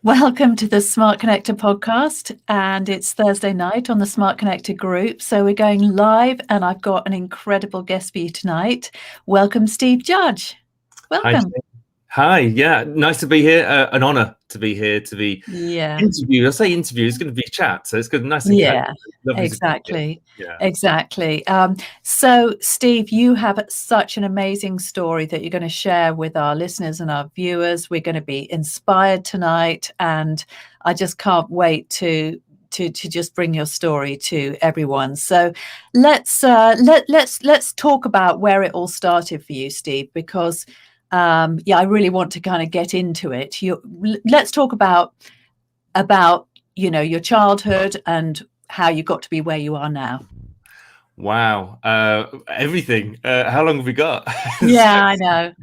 Welcome to the Smart Connector podcast, and it's Thursday night on the Smart Connector group. So we're going live, and I've got an incredible guest for you tonight. Welcome, Steve Judge. Welcome. Hi, yeah, nice to be here. An honour to be here, to be interviewed. I say interview, it's going to be chat, so it's good, nice and casual. Exactly. So, Steve, you have such an amazing story that you're going to share with our listeners and our viewers. We're going to be inspired tonight, and I just can't wait to just bring your story to everyone. So let's talk about where it all started for you, Steve, because I really want to kind of get into it. Let's talk about your childhood and how you got to be where you are now. Wow, everything. How long have we got? Yeah, I know.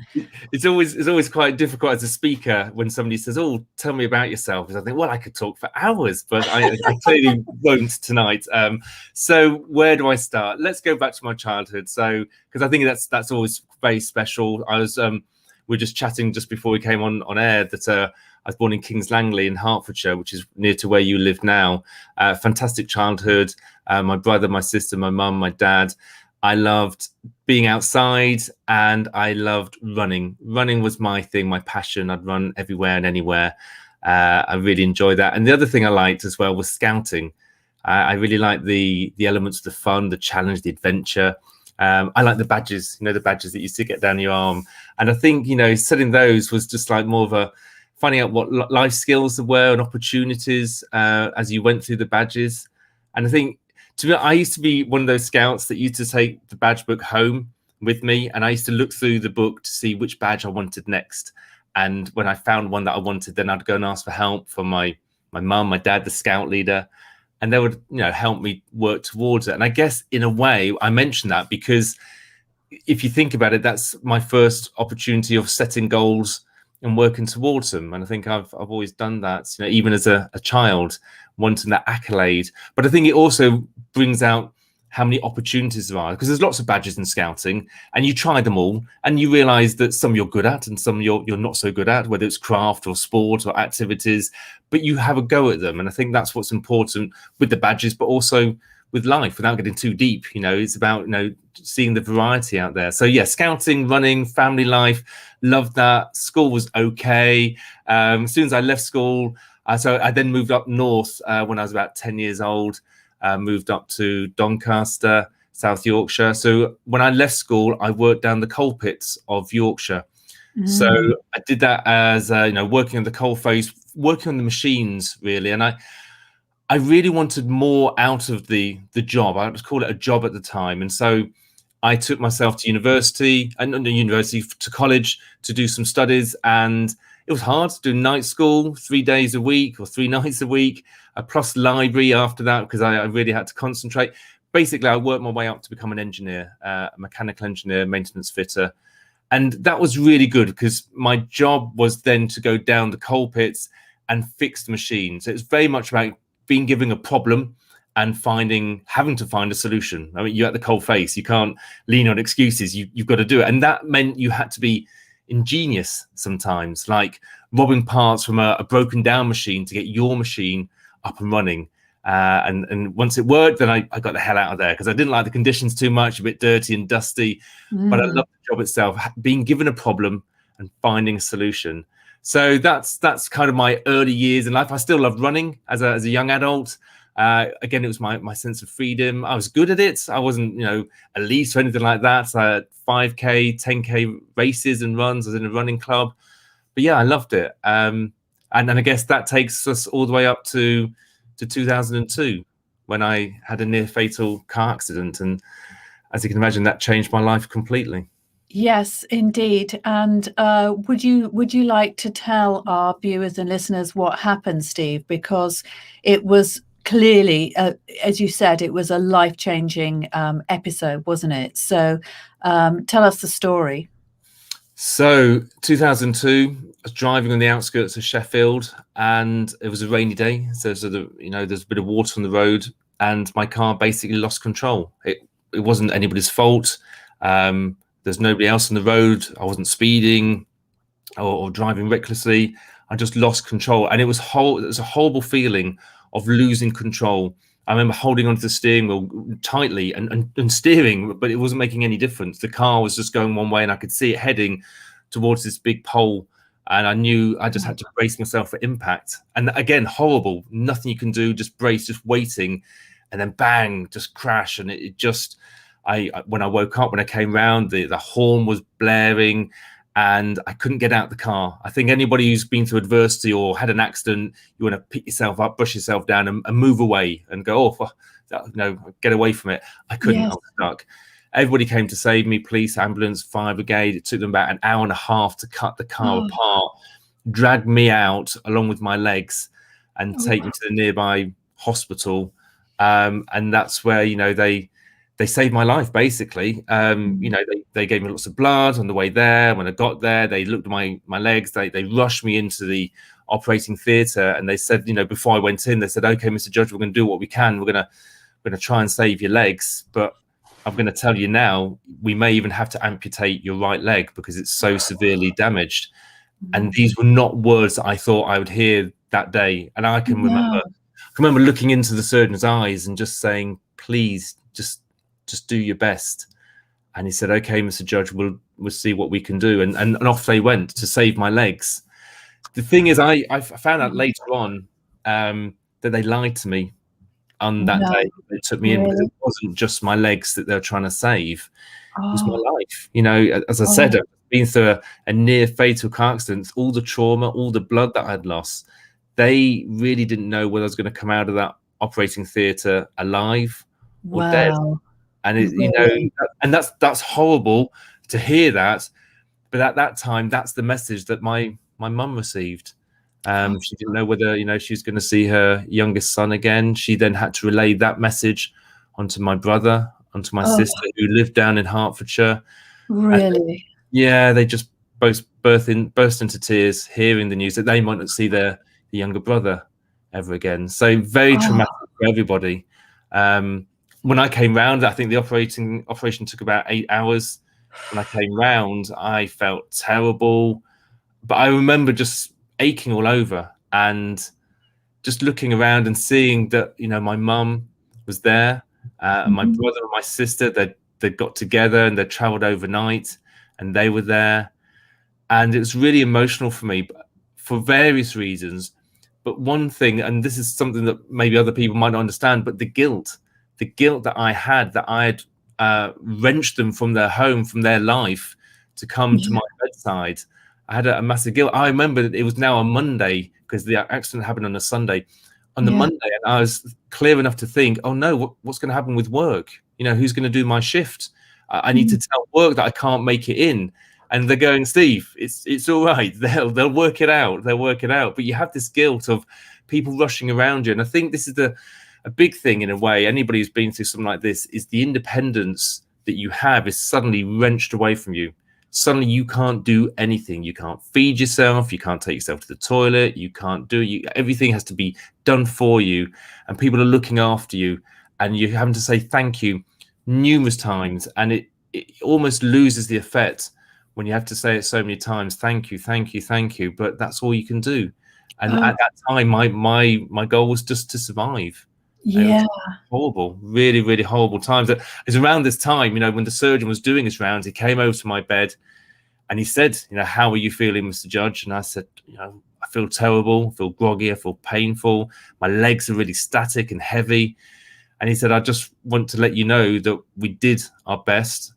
It's always quite difficult as a speaker when somebody says, "Oh, tell me about yourself." Because I think, well, I could talk for hours, but I clearly won't tonight. So where do I start? Let's go back to my childhood. So because I think that's always very special. We were just chatting just before we came on air that I was born in Kings Langley in Hertfordshire, which is near to where you live now. Fantastic childhood. My brother, my sister, my mum, my dad. I loved being outside and I loved running. Running was my thing, my passion. I'd run everywhere and anywhere. I really enjoyed that. And the other thing I liked as well was scouting. I really liked the elements of the fun, the challenge, the adventure. I like the badges, the badges that you used to get down your arm. And I think, setting those was just like more of a finding out what life skills there were and opportunities as you went through the badges. And I think, I used to be one of those scouts that used to take the badge book home with me. And I used to look through the book to see which badge I wanted next. And when I found one that I wanted, then I'd go and ask for help from my mum, my dad, the scout leader. And they would, help me work towards it. And I guess in a way, I mention that because if you think about it, that's my first opportunity of setting goals and working towards them. And I think I've always done that, even as a child, wanting that accolade. But I think it also brings out how many opportunities there are, because there's lots of badges in scouting and you try them all and you realize that some you're good at and some you're not so good at, whether it's craft or sport or activities, but you have a go at them. And I think that's what's important with the badges, but also with life without getting too deep. It's about, seeing the variety out there. So yeah, scouting, running, family life, loved that. School was okay. As soon as I left school, so I then moved up north when I was about 10 years old. Moved up to Doncaster, South Yorkshire. So when I left school, I worked down the coal pits of Yorkshire. So I did that as working on the coal face, working on the machines really. And I really wanted more out of the job. I would call it a job at the time. And so I took myself to university, and not university, to college to do some studies. And it was hard to do night school 3 days a week or 3 nights a week, plus library after that, because I really had to concentrate. Basically, I worked my way up to become an engineer, a mechanical engineer, maintenance fitter. And that was really good because my job was then to go down the coal pits and fix the machines. It's very much about being given a problem and having to find a solution. I mean, you're at the coal face. You can't lean on excuses. You've got to do it. And that meant you had to be ingenious sometimes, like robbing parts from a broken down machine to get your machine up and running. And once it worked, then I got the hell out of there because I didn't like the conditions too much, a bit dirty and dusty. But I loved the job itself, being given a problem and finding a solution. So that's kind of my early years in life. I still loved running as a young adult. Again, it was my sense of freedom. I was good at it. I wasn't, elite or anything like that. So I had 5K, 10K races and runs. I was in a running club. But yeah, I loved it. And I guess that takes us all the way up to 2002 when I had a near fatal car accident. And as you can imagine, that changed my life completely. Yes, indeed. And would you like to tell our viewers and listeners what happened, Steve? Because it was clearly, as you said, it was a life-changing episode, wasn't it? So tell us the story. So 2002, I was driving on the outskirts of Sheffield and it was a rainy day. So there's a bit of water on the road and my car basically lost control. It wasn't anybody's fault. There's nobody else on the road. I wasn't speeding or driving recklessly. I just lost control, and it was a horrible feeling of losing control. I remember holding onto the steering wheel tightly and steering, but it wasn't making any difference. The car was just going one way, and I could see it heading towards this big pole, and I knew I just had to brace myself for impact. And again, horrible, nothing you can do, just brace, just waiting, and then bang, just crash. And it just, when I woke up, when I came round, the horn was blaring, and I couldn't get out the car. I think anybody who's been through adversity or had an accident, you want to pick yourself up, brush yourself down, and move away and go, oh, no, get away from it. I couldn't. Yes. I was stuck. Everybody came to save me, police, ambulance, fire brigade. It took them about an hour and a half to cut the car apart, drag me out along with my legs, and take me to the nearby hospital. And that's where, they saved my life, basically. They gave me lots of blood on the way there. When I got there, they looked at my legs. They rushed me into the operating theatre, and they said, before I went in, they said, "Okay, Mr. Judge, we're going to do what we can. We're going to try and save your legs, but I'm going to tell you now, we may even have to amputate your right leg because it's so severely damaged." And these were not words that I thought I would hear that day. And I can remember looking into the surgeon's eyes and just saying, "Please, just do your best." And he said, "Okay, Mr. Judge, we'll see what we can do." And off they went to save my legs. The thing is, I found out later on that they lied to me on that day. They took me in because it wasn't just my legs that they were trying to save. It was my life. As I said, I've been through a near fatal car accident, all the trauma, all the blood that I'd lost. They really didn't know whether I was going to come out of that operating theatre alive or dead. And and that's horrible to hear that. But at that time, that's the message that my mum received. She didn't know whether she was going to see her youngest son again. She then had to relay that message onto my brother, onto my sister, who lived down in Hertfordshire. Really? And, they just both burst into tears hearing the news that they might not see their younger brother ever again. So very traumatic for everybody. When I came round, I think the operation took about 8 hours. When I came round, I felt terrible, but I remember just aching all over and just looking around and seeing that my mum was there, my brother and my sister. They got together and they travelled overnight, and they were there, and it was really emotional for me for various reasons. But one thing, and this is something that maybe other people might not understand, but the guilt that I had wrenched them from their home, from their life, to come to my bedside. I had a massive guilt. I remember that it was now a Monday because the accident happened on a Sunday. On the Monday, and I was clear enough to think, oh no, what's going to happen with work? Who's going to do my shift? I need to tell work that I can't make it in. And they're going, "Steve, it's all right. They'll work it out. They'll work it out." But you have this guilt of people rushing around you. And I think this is a big thing in a way. Anybody who's been through something like this is the independence that you have is suddenly wrenched away from you. Suddenly you can't do anything. You can't feed yourself. You can't take yourself to the toilet. You can't everything has to be done for you, and people are looking after you, and you're having to say thank you numerous times, and it almost loses the effect when you have to say it so many times. Thank you, thank you, thank you. But that's all you can do. And at that time, my goal was just to survive. Yeah, horrible, really, really horrible times. It was around this time, when the surgeon was doing his rounds, he came over to my bed and he said, "How are you feeling, Mr. Judge?" And I said, "I feel terrible, I feel groggy, I feel painful. My legs are really static and heavy." And he said, "I just want to let you know that we did our best.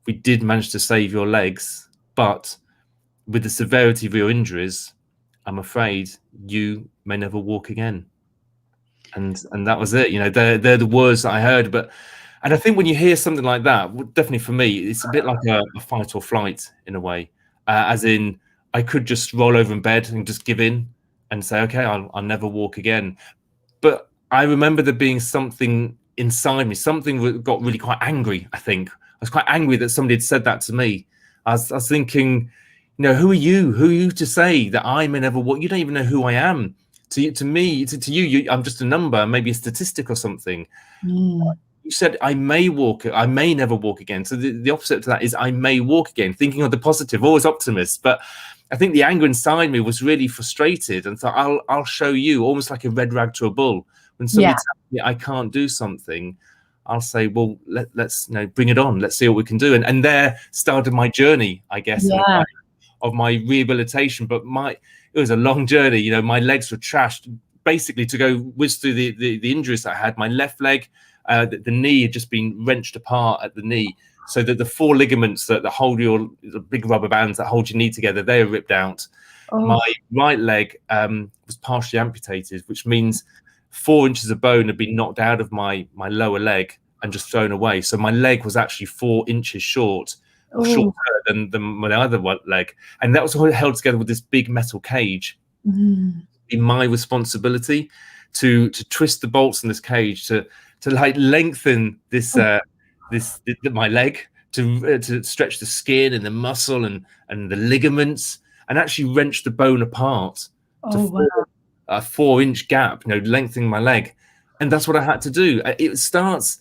We did manage to save your legs, but with the severity of your injuries, I'm afraid you may never walk again." And that was it. They're the words that I heard. And I think when you hear something like that, definitely for me, it's a bit like a fight or flight in a way. As in, I could just roll over in bed and just give in and say, "Okay, I'll never walk again." But I remember there being something inside me, something that got really quite angry. I think I was quite angry that somebody had said that to me. I was thinking, who are you? Who are you to say that I may never walk? You don't even know who I am. To me, to you, I'm just a number, maybe a statistic or something. You said I may never walk again. So the opposite to that is I may walk again, thinking of the positive, always optimist. But I think the anger inside me was really frustrated, and thought, I'll show you, almost like a red rag to a bull. When somebody tells me I can't do something, I'll say, well, let's bring it on. Let's see what we can do. And there started my journey, I guess, in a way, of my rehabilitation. But it was a long journey. My legs were trashed. Basically, to go whiz through the injuries I had, my left leg, the knee had just been wrenched apart at the knee, so that the 4 ligaments that hold the big rubber bands that hold your knee together, they were ripped out. My right leg was partially amputated, which means 4 inches of bone had been knocked out of my lower leg and just thrown away. So my leg was actually 4 inches shorter than my other leg, and that was all held together with this big metal cage. In my responsibility to twist the bolts in this cage, to like lengthen this my leg, to stretch the skin and the muscle and the ligaments, and actually wrench the bone apart a 4-inch gap, lengthening my leg. And that's what I had to do. It starts,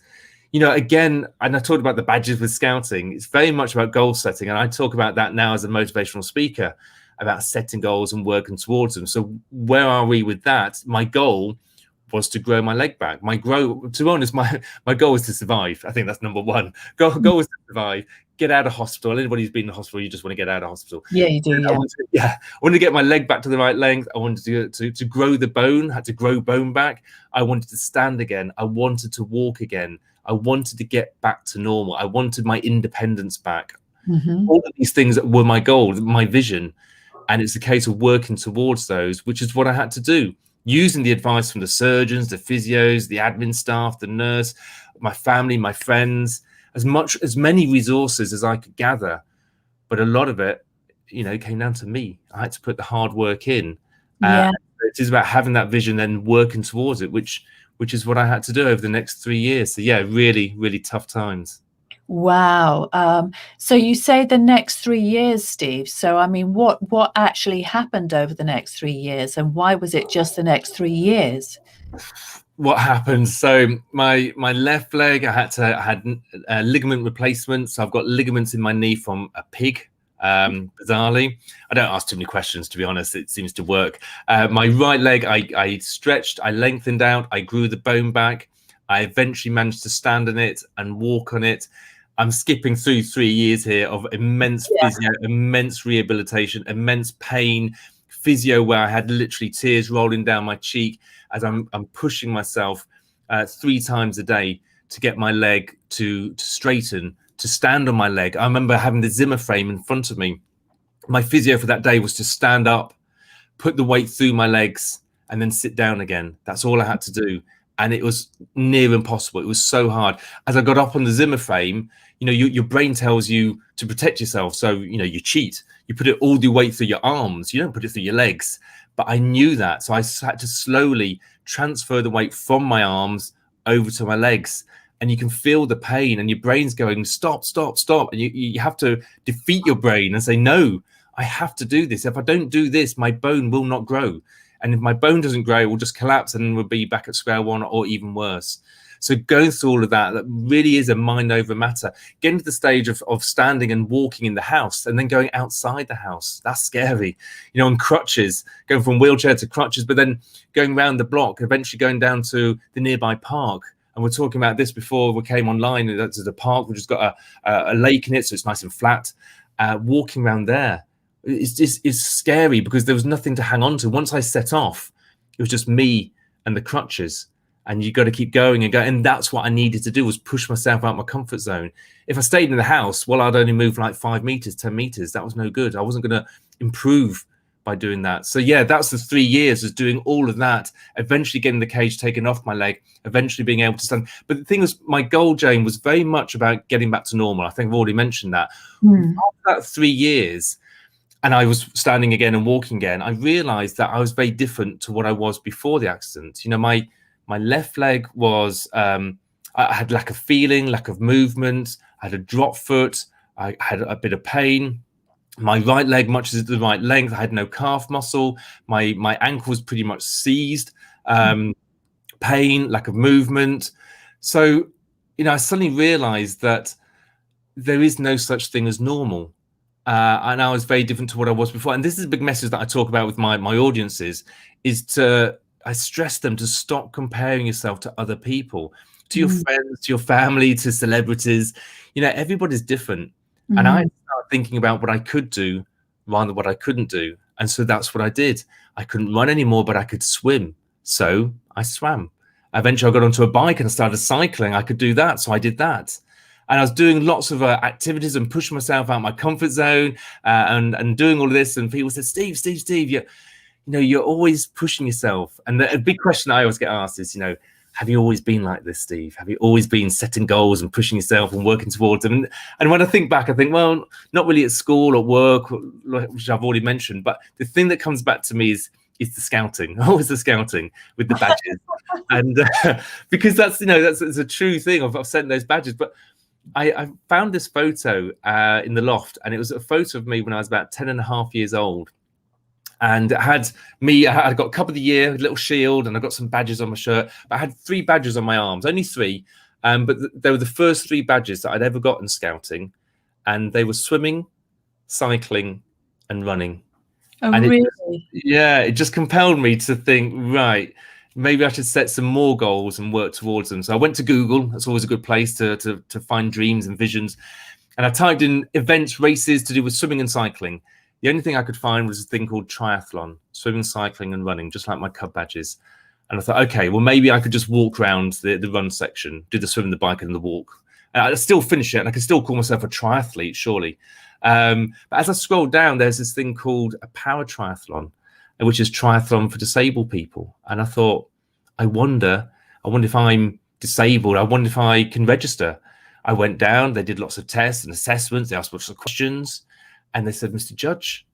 again, and I talked about the badges with scouting. It's very much about goal setting, and I talk about that now as a motivational speaker, about setting goals and working towards them. So where are we with that? My goal was to grow my leg back. To be honest, my goal was to survive. I think that's number one. Goal was to survive, get out of hospital. Anybody who's been in the hospital, you just want to get out of hospital. Yeah, you do. I wanted to get my leg back to the right length. I wanted to grow the bone, had to grow bone back. I wanted to stand again. I wanted to walk again. I wanted to get back to normal. I wanted my independence back. All of these things were my goal, my vision. And it's a case of working towards those, which is what I had to do, using the advice from the surgeons, the physios, the admin staff, the nurse, my family, my friends, as many resources as I could gather. But a lot of it, came down to me. I had to put the hard work in. It is about having that vision, then working towards it, which is what I had to do over the next 3 years. So yeah, really, really tough times. Wow. So you say the next 3 years, Steve. So, I mean, what actually happened over the next 3 years, and why was it just the next 3 years? What happened? So my left leg, I had ligament replacements. So I've got ligaments in my knee from a pig. Bizarrely, I don't ask too many questions, to be honest. It seems to work. My right leg, I stretched, I lengthened out, I grew the bone back. I eventually managed to stand on it and walk on it. I'm skipping through 3 years here of immense physio, immense rehabilitation, immense pain, physio where I had literally tears rolling down my cheek as I'm pushing myself 3 times a day to get my leg to straighten, to stand on my leg. I remember having the Zimmer frame in front of me. My physio for that day was to stand up, put the weight through my legs, and then sit down again. That's all I had to do. And it was near impossible. It was so hard. As I got up on the Zimmer frame, your brain tells you to protect yourself. So, you cheat. You put it all the weight through your arms. You don't put it through your legs. But I knew that. So I had to slowly transfer the weight from my arms over to my legs. And you can feel the pain, and your brain's going, stop, stop, stop. And you have to defeat your brain and say, no, I have to do this. If I don't do this, my bone will not grow. And if my bone doesn't grow, it will just collapse and we'll be back at square one, or even worse. So going through all of that really is a mind over matter. Getting to the stage of standing and walking in the house, and then going outside the house. That's scary. On crutches, going from wheelchair to crutches, but then going around the block, eventually going down to the nearby park. And we're talking about this before we came online. And that's the park, which has got a lake in it, so it's nice and flat. Walking around there. It's scary because there was nothing to hang on to. Once I set off, it was just me and the crutches, and you got to keep going and go. And that's what I needed to do, was push myself out of my comfort zone. If I stayed in the house, well, I'd only move like 5 meters, 10 meters. That was no good. I wasn't going to improve by doing that. So yeah, that's the 3 years, was doing all of that, eventually getting the cage taken off my leg, eventually being able to stand. But the thing was, my goal, Jane, was very much about getting back to normal. I think I've already mentioned that. After that 3 years, and I was standing again and walking again, I realized that I was very different to what I was before the accident. My left leg was, I had lack of feeling, lack of movement. I had a drop foot. I had a bit of pain. My right leg, much as the right length, I had no calf muscle. My ankle was pretty much seized. Pain, lack of movement. So, I suddenly realized that there is no such thing as normal. and I was very different to what I was before. And this is a big message that I talk about with my audiences, I stress them to stop comparing yourself to other people, to your friends, to your family, to celebrities. Everybody's different. And I started thinking about what I could do rather than what I couldn't do. And so that's what I did. I couldn't run anymore, but I could swim. So I swam. Eventually I got onto a bike and started cycling. I could do that. So I did that. And I was doing lots of activities and pushing myself out of my comfort zone and doing all of this. And people said, Steve, you're always pushing yourself. And a big question I always get asked is, have you always been like this, Steve? Have you always been setting goals and pushing yourself and working towards them? And when I think back, I think, well, not really at school or work, which I've already mentioned. But the thing that comes back to me is the scouting, always the scouting with the badges. And because that's a true thing. I've sent those badges. But I found this photo in the loft, and it was a photo of me when I was about 10 and a half years old. And it had me, I got Cup of the Year, a little shield, and I got some badges on my shirt. But I had 3 badges on my arms, only 3. But they were the first 3 badges that I'd ever got in scouting. And they were swimming, cycling, and running. Oh, and really? It just compelled me to think, right, maybe I should set some more goals and work towards them. So I went to Google. That's always a good place to find dreams and visions. And I typed in events, races to do with swimming and cycling. The only thing I could find was a thing called triathlon, swimming, cycling, and running, just like my Cub badges. And I thought, okay, well, maybe I could just walk around the run section, do the swim, the bike, and the walk. And I'd still finish it, and I could still call myself a triathlete, surely. But as I scrolled down, there's this thing called a Paratriathlon, which is triathlon for disabled people. And I thought, I wonder if I'm disabled. I wonder if I can register. I went down, they did lots of tests and assessments. They asked lots of questions. And they said, Mr. Judge,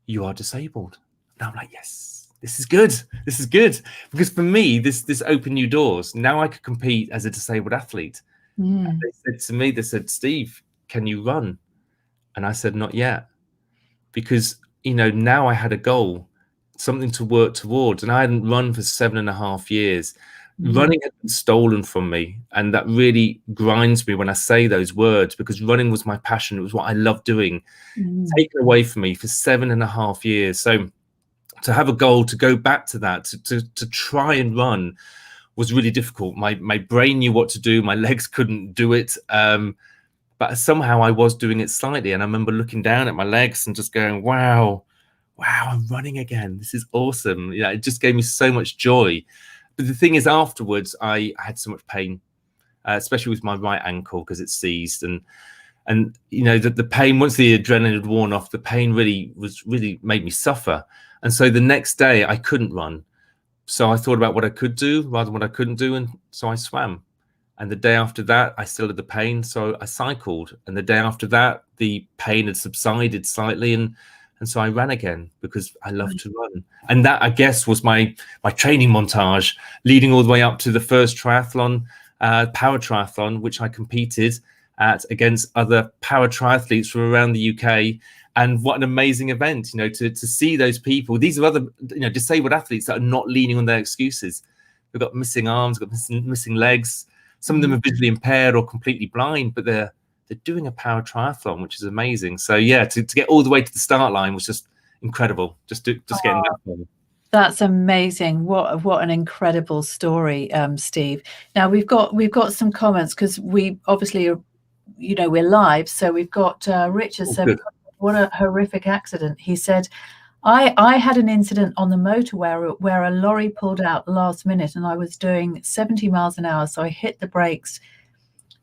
you are disabled. And I'm like, yes, this is good. This is good. Because for me, this opened new doors. Now I could compete as a disabled athlete. And they said to me, Steve, can you run? And I said, not yet. Because, now I had a goal, something to work towards. And I hadn't run for 7.5 years. Running had been stolen from me, and that really grinds me when I say those words, because running was my passion. It was what I loved doing, taken away from me for 7.5 years. So to have a goal to go back to that, to try and run, was really difficult. My brain knew what to do, my legs couldn't do it, but somehow I was doing it slightly. And I remember looking down at my legs and just going, wow, I'm running again. This is awesome. It just gave me so much joy. But the thing is, afterwards, I had so much pain, especially with my right ankle, because it's seized. And the pain, once the adrenaline had worn off, the pain really made me suffer. And so the next day I couldn't run. So I thought about what I could do rather than what I couldn't do. And so I swam. And the day after that, I still had the pain. So I cycled. And the day after that, the pain had subsided slightly. And so I ran again, because I love to run. And that, I guess, was my training montage leading all the way up to the first triathlon, paratriathlon, which I competed at against other paratriathletes from around the UK. And what an amazing event, to see those people. These are other, disabled athletes that are not leaning on their excuses. They've got missing arms, got missing legs. Some of them are visually impaired or completely blind, but they're doing a paratriathlon, which is amazing. So yeah, to get all the way to the start line was just incredible. Just getting that far. That's amazing. What an incredible story, Steve. Now we've got some comments, because we obviously are, we're live. So we've got Richard said, what a horrific accident. He said, I had an incident on the motorway where a lorry pulled out last minute, and I was doing 70 miles an hour. So I hit the brakes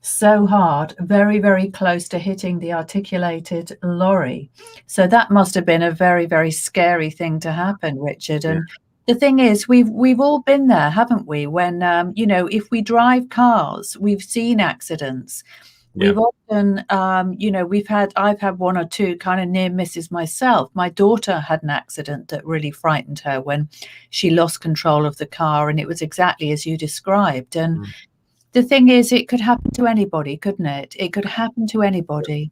so hard, very, very close to hitting the articulated lorry. So that must have been a very, very scary thing to happen, Richard. And the thing is, we've all been there, haven't we? When if we drive cars, we've seen accidents. We've often, I've had 1 or 2 kind of near misses myself. My daughter had an accident that really frightened her when she lost control of the car, and it was exactly as you described. And the thing is, it could happen to anybody, couldn't it? It could happen to anybody.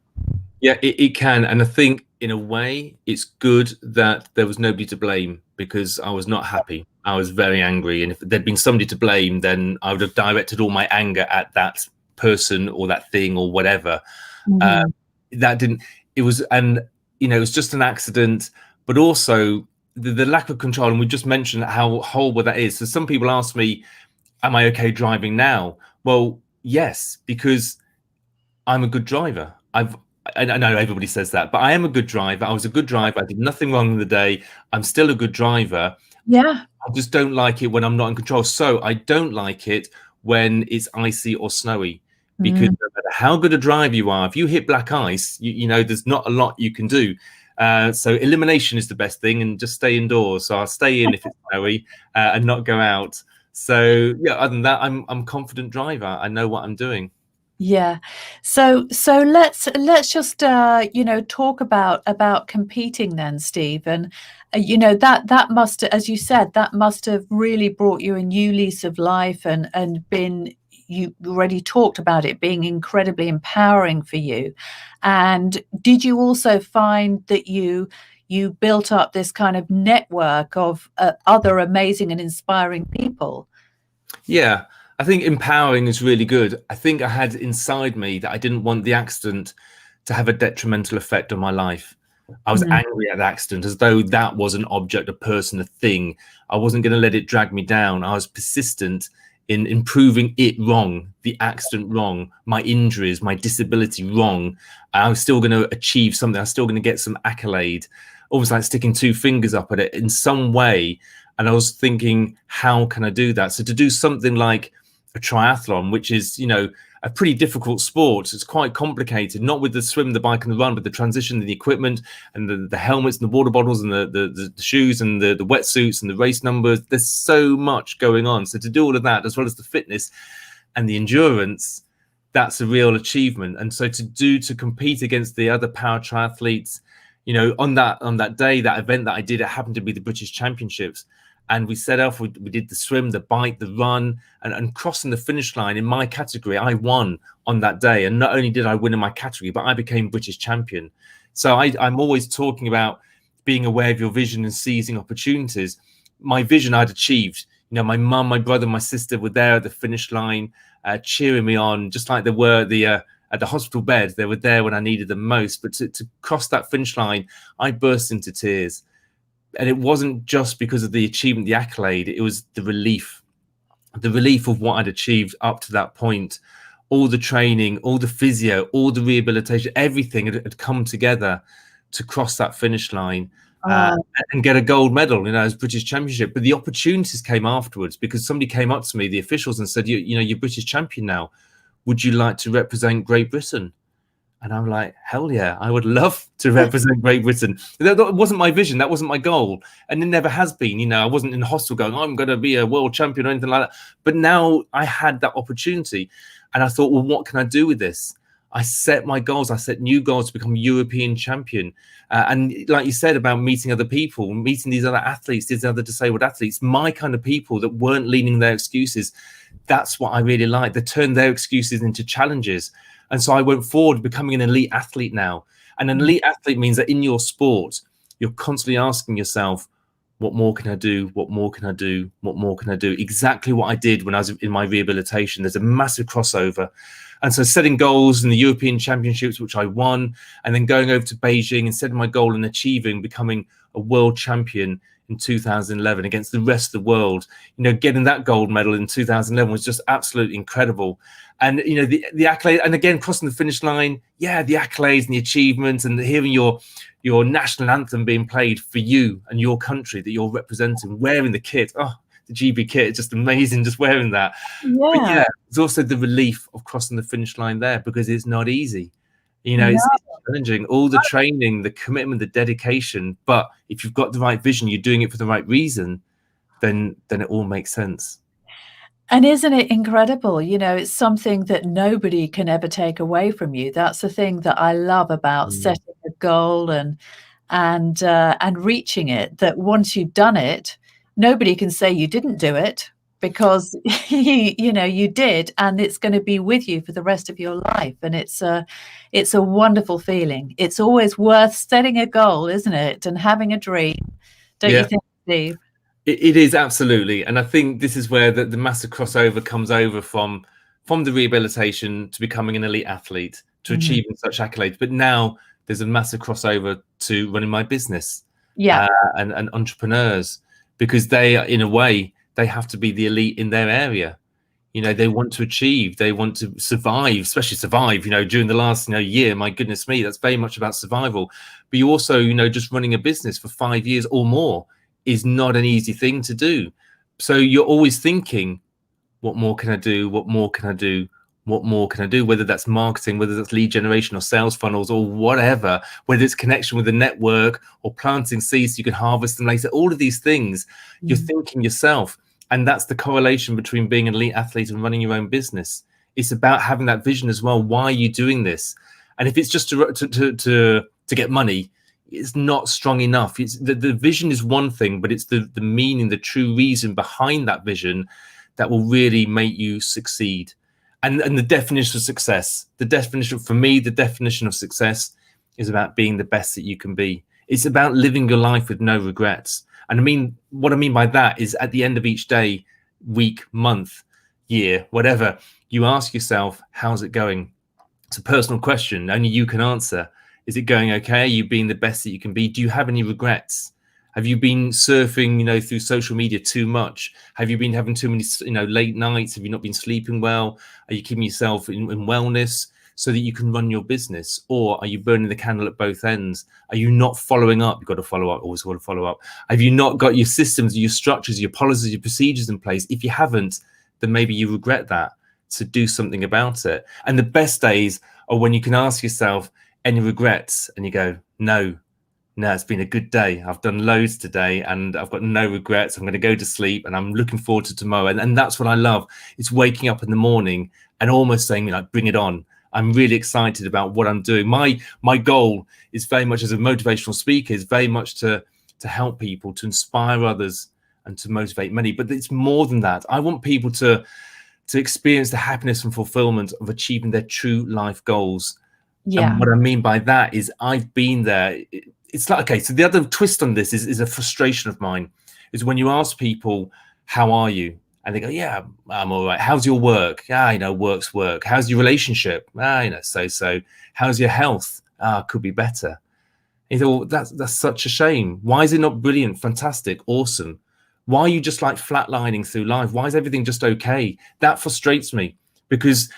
Yeah, it can. And I think in a way it's good that there was nobody to blame, because I was not happy. I was very angry. And if there'd been somebody to blame, then I would have directed all my anger at that person or that thing or whatever. That didn't. it was, and you know, it was just an accident, but also the lack of control. And we just mentioned how horrible that is. So some people ask me, am I okay driving now? Well, yes, because I'm a good driver. I know everybody says that, but I am a good driver. I was a good driver. I did nothing wrong in the day. I'm still a good driver. Yeah. I just don't like it when I'm not in control. So I don't like it when it's icy or snowy, because no matter how good a driver you are, if you hit black ice, you know, there's not a lot you can do. So elimination is the best thing, and just stay indoors. So I'll stay in if it's snowy and not go out. So yeah, other than that, I'm a confident driver. I know what I'm doing. Yeah. So let's just you know, talk about competing then, Steve. And you know, that must, as you said, that must have really brought you a new lease of life, and been, you already talked about it being incredibly empowering for you. And did you also find that you built up this kind of network of other amazing and inspiring people? Yeah, I think empowering is really good. I think I had inside me that I didn't want the accident to have a detrimental effect on my life. I was angry at the accident, as though that was an object, a person, a thing. I wasn't going to let it drag me down. I was persistent in proving it wrong, the accident wrong, my injuries, my disability wrong. I was still going to achieve something. I was still going to get some accolade, almost like sticking two fingers up at it in some way. And I was thinking, how can I do that? So to do something like a triathlon, which is, you know, a pretty difficult sport. It's quite complicated, not with the swim, the bike and the run, but the transition, the equipment and the helmets and the water bottles and the shoes and the wetsuits and the race numbers. There's so much going on. So to do all of that, as well as the fitness and the endurance, that's a real achievement. And so to compete against the other para triathletes, you know, on that day, that event that I did, it happened to be the British Championships. And we set off, we did the swim, the bike, the run, and crossing the finish line in my category. I won on that day. And not only did I win in my category, but I became British champion. So I'm always talking about being aware of your vision and seizing opportunities. My vision I'd achieved. You know, my mum, my brother, my sister were there at the finish line, cheering me on, just like they were at the hospital bed. They were there when I needed them most. But to cross that finish line, I burst into tears. And it wasn't just because of the achievement, the accolade. It was the relief of what I'd achieved up to that point. All the training, all the physio, all the rehabilitation, everything had come together to cross that finish line and get a gold medal, you know, as British Championship. But the opportunities came afterwards, because somebody came up to me, the officials, and said, you know, you're British champion now. Would you like to represent Great Britain? And I'm like, hell yeah, I would love to represent Great Britain. That wasn't my vision. That wasn't my goal. And it never has been. You know, I wasn't in the hospital going, I'm going to be a world champion or anything like that. But now I had that opportunity. And I thought, well, what can I do with this? I set my goals. I set new goals to become European champion. And like you said about meeting other people, meeting these other athletes, these other disabled athletes, my kind of people that weren't leaning their excuses. That's what I really like. They turned their excuses into challenges. And so I went forward, becoming an elite athlete now. And an elite athlete means that in your sport, you're constantly asking yourself, what more can I do? What more can I do? What more can I do? Exactly what I did when I was in my rehabilitation. There's a massive crossover. And so setting goals in the European Championships, which I won, and then going over to Beijing and setting my goal and achieving, becoming a world champion in 2011 against the rest of the world. You know, getting that gold medal in 2011 was just absolutely incredible. And, you know, the accolade, and again, crossing the finish line, yeah, the accolades and the achievements, and hearing your national anthem being played for you and your country that you're representing, wearing the kit. Oh, the GB kit, just amazing, just wearing that. Yeah. But yeah, there's also the relief of crossing the finish line there, because it's not easy. You know, it's challenging, all the training, the commitment, the dedication. But if you've got the right vision, you're doing it for the right reason, then it all makes sense. And isn't it incredible? You know, it's something that nobody can ever take away from you. That's the thing that I love about setting a goal and reaching it, that once you've done it, nobody can say you didn't do it, because you know, you did, and it's going to be with you for the rest of your life. And it's a wonderful feeling. It's always worth setting a goal, isn't it? And having a dream. Don't you think, Steve? It is, absolutely. And I think this is where the massive crossover comes over from the rehabilitation to becoming an elite athlete, to achieving such accolades, but now there's a massive crossover to running my business, Yeah. and entrepreneurs, because they, in a way, they have to be the elite in their area. They want to achieve, they want to survive, especially survive, during the last, year. My goodness me, that's very much about survival. But you also, just running a business for 5 years or more is not an easy thing to do. So you're always thinking, what more can I do? What more can I do? What more can I do? Whether that's marketing, whether that's lead generation or sales funnels or whatever, whether it's connection with the network or planting seeds so you can harvest them later, all of these things, you're thinking yourself. And that's the correlation between being an elite athlete and running your own business. It's about having that vision as well. Why are you doing this? And if it's just to get money, it's not strong enough. It's the vision is one thing, but it's the meaning, the true reason behind that vision that will really make you succeed. And the definition of success, for me, the definition of success is about being the best that you can be. It's about living your life with no regrets. And what I mean by that is at the end of each day, week, month, year, whatever, you ask yourself, how's it going? It's a personal question. Only you can answer. Is it going okay? Are you being the best that you can be? Do you have any regrets? Have you been surfing, through social media too much? Have you been having too many, late nights? Have you not been sleeping well? Are you keeping yourself in wellness so that you can run your business? Or are you burning the candle at both ends? Are you not following up? You've got to follow up, always got to follow up. Have you not got your systems, your structures, your policies, your procedures in place? If you haven't, then maybe you regret that. So do something about it. And the best days are when you can ask yourself, any regrets? And you go, no, it's been a good day. I've done loads today and I've got no regrets. I'm going to go to sleep and I'm looking forward to tomorrow. And that's what I love. It's waking up in the morning and almost saying, bring it on. I'm really excited about what I'm doing. My goal is very much, as a motivational speaker, is very much to help people, to inspire others and to motivate many. But it's more than that. I want people to experience the happiness and fulfillment of achieving their true life goals. Yeah. And what I mean by that is I've been there. It's like, okay, so the other twist on this is a frustration of mine, is when you ask people, how are you? And they go, yeah, I'm all right. How's your work? Work's work. How's your relationship? So. How's your health? Could be better. And you thought, well, that's such a shame. Why is it not brilliant, fantastic, awesome? Why are you just like flatlining through life? Why is everything just okay? That frustrates me, because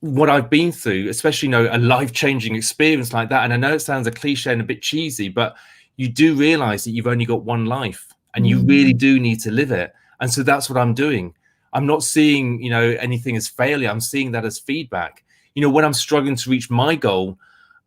what I've been through, especially, a life-changing experience like that, and I know it sounds a cliche and a bit cheesy, but you do realize that you've only got one life and you really do need to live it. And so that's what I'm doing. I'm not seeing, anything as failure. I'm seeing that as feedback. When I'm struggling to reach my goal,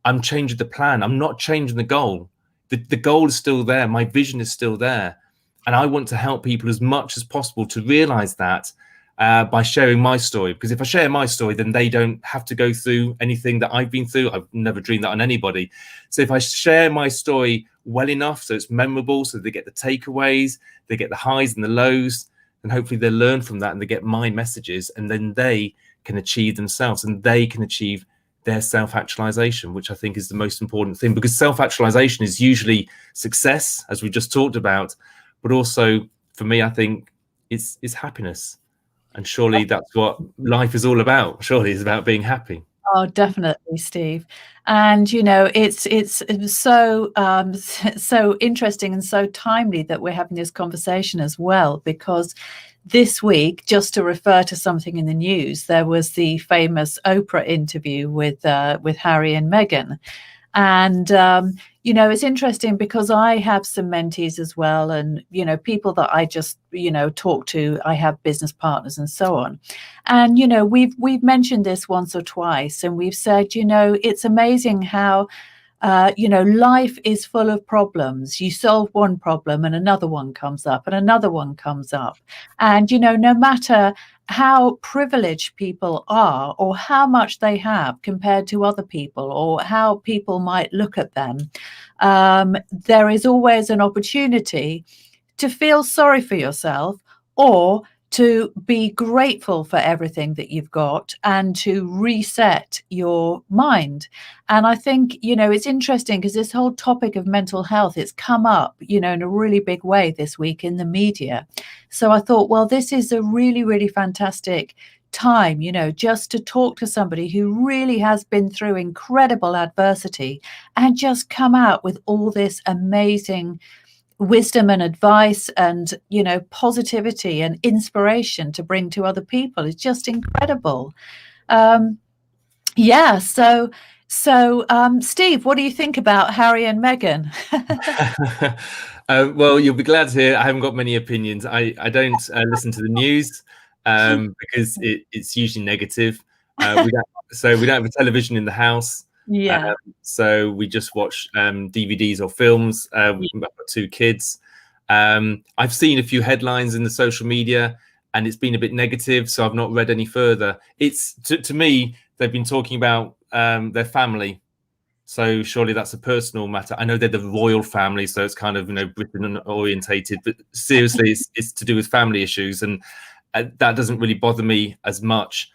I'm changing the plan. I'm not changing the goal. The goal is still there. My vision is still there. And I want to help people as much as possible to realize that, by sharing my story. Because if I share my story, then they don't have to go through anything that I've been through. I've never dreamed that on anybody. So if I share my story well enough, so it's memorable, so they get the takeaways, they get the highs and the lows, then hopefully they'll learn from that and they get my messages, and then they can achieve themselves and they can achieve their self-actualization, which I think is the most important thing, because self-actualization is usually success, as we just talked about, but also for me, I think it's happiness. And surely that's what life is all about. Surely it's about being happy. Oh, definitely, Steve. And it's so so interesting and so timely that we're having this conversation as well, because this week, just to refer to something in the news, there was the famous Oprah interview with Harry and Meghan. And, it's interesting because I have some mentees as well. And, people that I just, talk to, I have business partners and so on. And, we've mentioned this once or twice, and we've said, it's amazing how, life is full of problems. You solve one problem and another one comes up and another one comes up. And, no matter how privileged people are or how much they have compared to other people or how people might look at them, there is always an opportunity to feel sorry for yourself or to be grateful for everything that you've got and to reset your mind. And I think, it's interesting because this whole topic of mental health, it's come up, in a really big way this week in the media. So I thought, well, this is a really, really fantastic time, you know, just to talk to somebody who really has been through incredible adversity and just come out with all this amazing wisdom and advice and, you know, positivity and inspiration to bring to other people is just incredible. Yeah. So, Steve, what do you think about Harry and Meghan? Well, you'll be glad to hear I haven't got many opinions. I don't listen to the news because it's usually negative. We don't have a television in the house. Yeah. So we just watch DVDs or films. I've got 2 kids. I've seen a few headlines in the social media, and it's been a bit negative, so I've not read any further. It's to me, they've been talking about their family, so surely that's a personal matter. I know they're the royal family, so it's kind of, you know, Britain orientated, but seriously, it's to do with family issues, and that doesn't really bother me as much.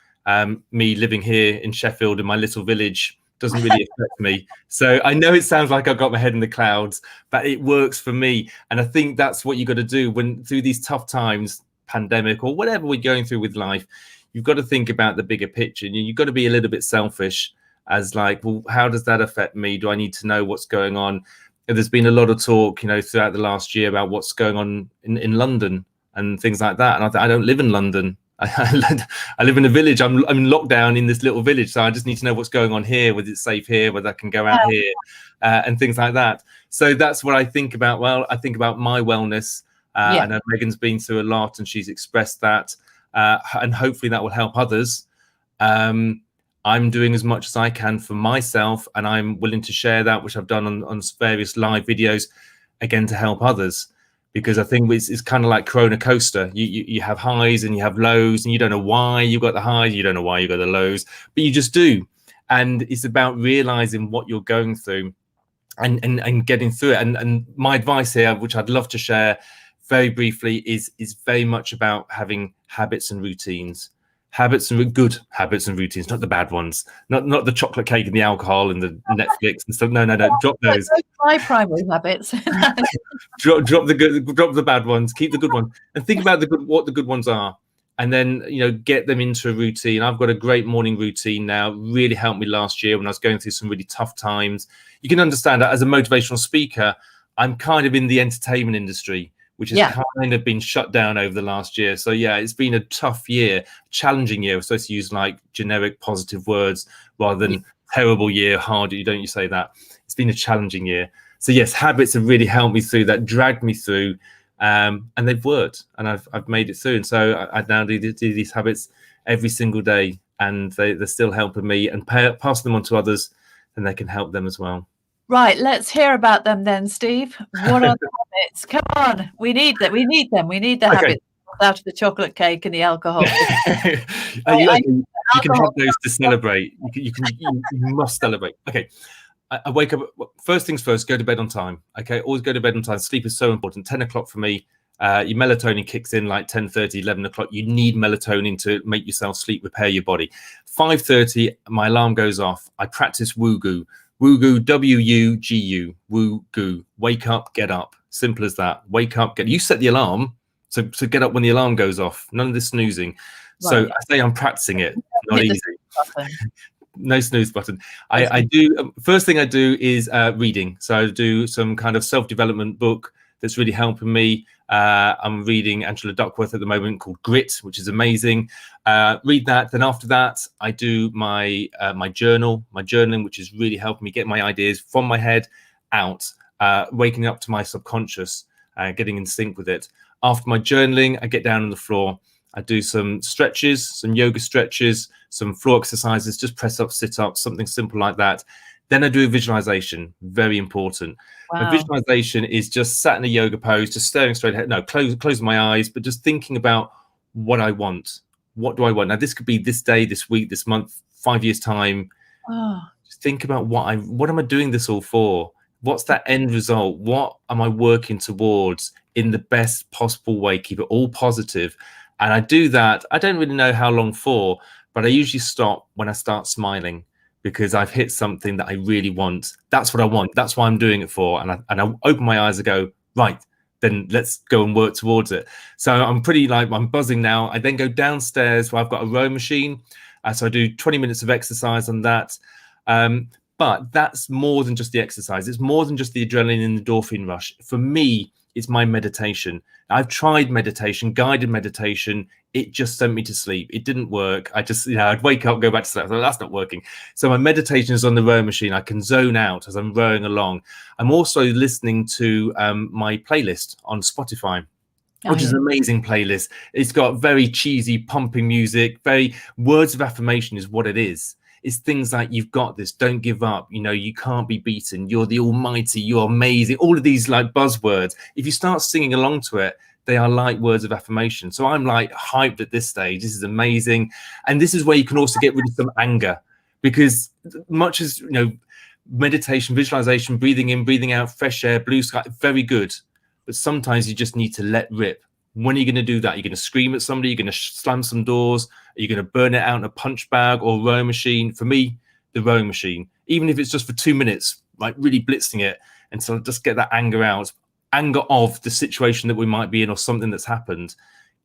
Me living here in Sheffield in my little village doesn't really affect me. So I know it sounds like I've got my head in the clouds, but it works for me. And I think that's what you got to do when through these tough times, pandemic or whatever we're going through with life, you've got to think about the bigger picture. And you've got to be a little bit selfish as like, well, how does that affect me? Do I need to know what's going on? And there's been a lot of talk, you know, throughout the last year about what's going on in London and things like that. And I don't live in London. I live in a village. I'm in lockdown in this little village, so I just need to know what's going on here, whether it's safe here, whether I can go out here, and things like that. So that's what I think about. Well, I think about my wellness. I know Meghan's been through a lot, and she's expressed that, and hopefully that will help others. I'm doing as much as I can for myself, and I'm willing to share that, which I've done on various live videos, again, to help others. Because I think it's kind of like Corona coaster. You have highs and you have lows, and you don't know why you got the highs, you don't know why you got the lows, but you just do. And it's about realizing what you're going through and getting through it. And my advice here, which I'd love to share very briefly, is very much about having habits and routines. Habits and good habits and routines, not the bad ones, not the chocolate cake and the alcohol and the Netflix and stuff. No, drop those. My primary habits. drop the bad ones, keep the good ones, and think about what the good ones are, and then, you know, get them into a routine. I've got a great morning routine now. Really helped me last year when I was going through some really tough times. You can understand that as a motivational speaker, I'm kind of in the entertainment industry, which has kind of been shut down over the last year. So yeah, it's been a tough year, challenging year. We're supposed to use like generic positive words rather than terrible year, hard. Don't you say that? It's been a challenging year. So yes, habits have really helped me through that, dragged me through, and they've worked, and I've made it through. And so I now do these habits every single day, and they're still helping me, and pass them on to others, and they can help them as well. Right, let's hear about them then, Steve. What are the habits? Come on, we need them. We need the habits out of the chocolate cake and the alcohol. You can have those to celebrate. You must celebrate. Okay, I wake up. First things first, go to bed on time. Okay, always go to bed on time. Sleep is so important. 10 o'clock for me. Your melatonin kicks in like 10:30, 11 o'clock. You need melatonin to make yourself sleep, repair your body. 5:30, my alarm goes off. I practice Woo-Goo. Woo-Goo, W-U-G-U, Woo-Goo. Wake up, get up. Simple as that. Wake up, you set the alarm, so get up when the alarm goes off. None of this snoozing. Right. So I say I'm practicing it. Not easy. No snooze button. I do. First thing I do is reading. So I do some kind of self-development book that's really helping me. I'm reading Angela Duckworth at the moment called Grit, which is amazing. Read that. Then after that, I do my journaling, which is really helping me get my ideas from my head out, waking up to my subconscious, getting in sync with it. After my journaling, I get down on the floor. I do some stretches, some yoga stretches, some floor exercises, just press up, sit up, something simple like that. Then I do a visualization, very important. Wow. A visualization is just sat in a yoga pose, just staring straight ahead. No, close my eyes, but just thinking about what I want. What do I want? Now, this could be this day, this week, this month, 5 years' time. Oh. Just think about what am I doing this all for? What's that end result? What am I working towards in the best possible way? Keep it all positive. And I do that. I don't really know how long for, but I usually stop when I start smiling, because I've hit something that I really want. That's what I want. That's what I'm doing it for. And I open my eyes and go, right, then let's go and work towards it. So I'm pretty like, I'm buzzing now. I then go downstairs where I've got a row machine. So I do 20 minutes of exercise on that. But that's more than just the exercise. It's more than just the adrenaline and endorphin rush. For me, it's my meditation. I've tried meditation, guided meditation. It just sent me to sleep. It didn't work. I just, I'd wake up, go back to sleep. Thought, that's not working. So my meditation is on the row machine. I can zone out as I'm rowing along. I'm also listening to my playlist on Spotify, which is an amazing playlist. It's got very cheesy, pumping music. Very words of affirmation is what it is. It's things like, you've got this, don't give up, you can't be beaten, you're the almighty, you're amazing. All of these like buzzwords. If you start singing along to it, they are like words of affirmation. So I'm like hyped at this stage. This is amazing. And this is where you can also get rid of some anger, because much as, meditation, visualization, breathing in, breathing out, fresh air, blue sky, very good. But sometimes you just need to let rip. When are you going to do that? You're going to scream at somebody, you're going to slam some doors, are you going to burn it out in a punch bag or rowing machine? For me, the rowing machine, even if it's just for 2 minutes, like really blitzing it until I just get that anger out, anger of the situation that we might be in or something that's happened,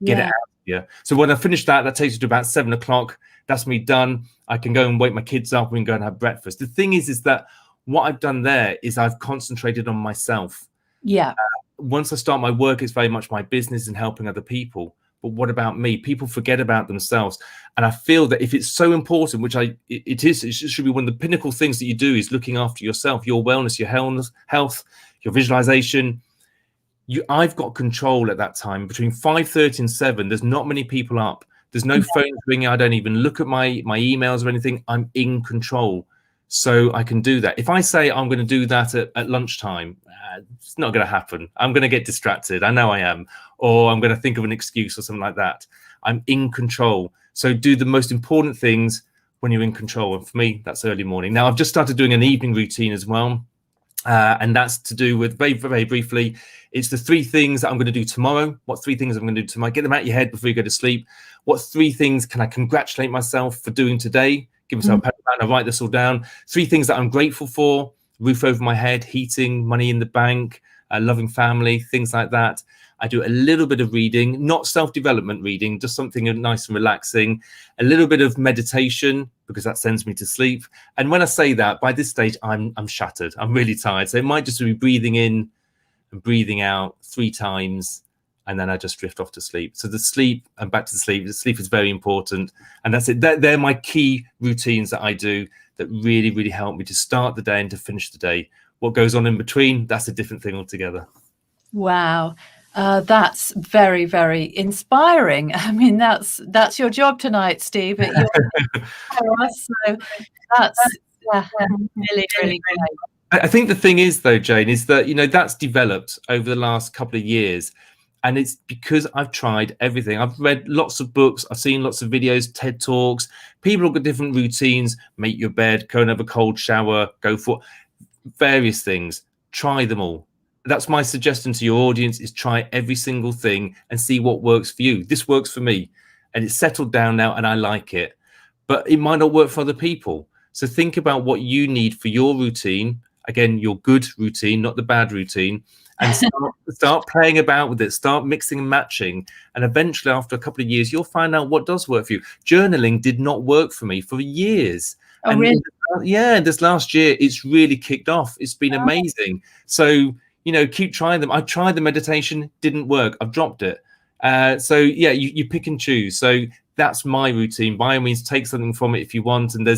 get it out. Yeah. So when I finish that, that takes you to about 7 o'clock. That's me done. I can go and wake my kids up. We can go and have breakfast. The thing is that what I've done there is I've concentrated on myself. Yeah. Once I start my work, it's very much my business and helping other people. But what about me? People forget about themselves. And I feel that if it's so important, which it is, it should be one of the pinnacle things that you do, is looking after yourself, your wellness, your health, your visualization. I've got control at that time. Between 5:30 and 7, there's not many people up. There's no phones ringing. I don't even look at my emails or anything. I'm in control. So I can do that. If I say I'm going to do that at lunchtime, it's not going to happen. I'm going to get distracted. I know I am. Or I'm going to think of an excuse or something like that. I'm in control. So do the most important things when you're in control. And for me, that's early morning. Now, I've just started doing an evening routine as well. And that's to do with, very, very briefly, it's the 3 things that I'm going to do tomorrow. What 3 things I'm going to do tomorrow? Get them out of your head before you go to sleep. What 3 things can I congratulate myself for doing today? Give myself a pat on the back and write this all down. 3 things that I'm grateful for: roof over my head, heating, money in the bank, a loving family, things like that. I do a little bit of reading, not self-development reading, just something nice and relaxing. A little bit of meditation, because that sends me to sleep. And when I say that, by this stage, I'm shattered. I'm really tired. So it might just be breathing in and breathing out 3 times, and then I just drift off to sleep. So the sleep and back to the sleep. The sleep is very important. And that's it. They're my key routines that I do that really, really help me to start the day and to finish the day. What goes on in between, that's a different thing altogether. Wow. That's very, very inspiring. I mean, that's your job tonight, Steve. So that's really, really great. I think the thing is, though, Jane, is that, that's developed over the last couple of years. And it's because I've tried everything. I've read lots of books. I've seen lots of videos, TED Talks. People have got different routines. Make your bed, go and have a cold shower, go for various things. Try them all. That's my suggestion to your audience, is try every single thing and see what works for you. This works for me, and it's settled down now and I like it. But it might not work for other people. So think about what you need for your routine. Again, your good routine, not the bad routine. And start playing about with it, start mixing and matching. And eventually, after a couple of years, you'll find out what does work for you. Journaling did not work for me for years. Oh, really? Yeah, this last year, it's really kicked off. It's been amazing. So, keep trying them. I tried the meditation, didn't work. I've dropped it. So, yeah, you pick and choose. So that's my routine. By all means, take something from it if you want. And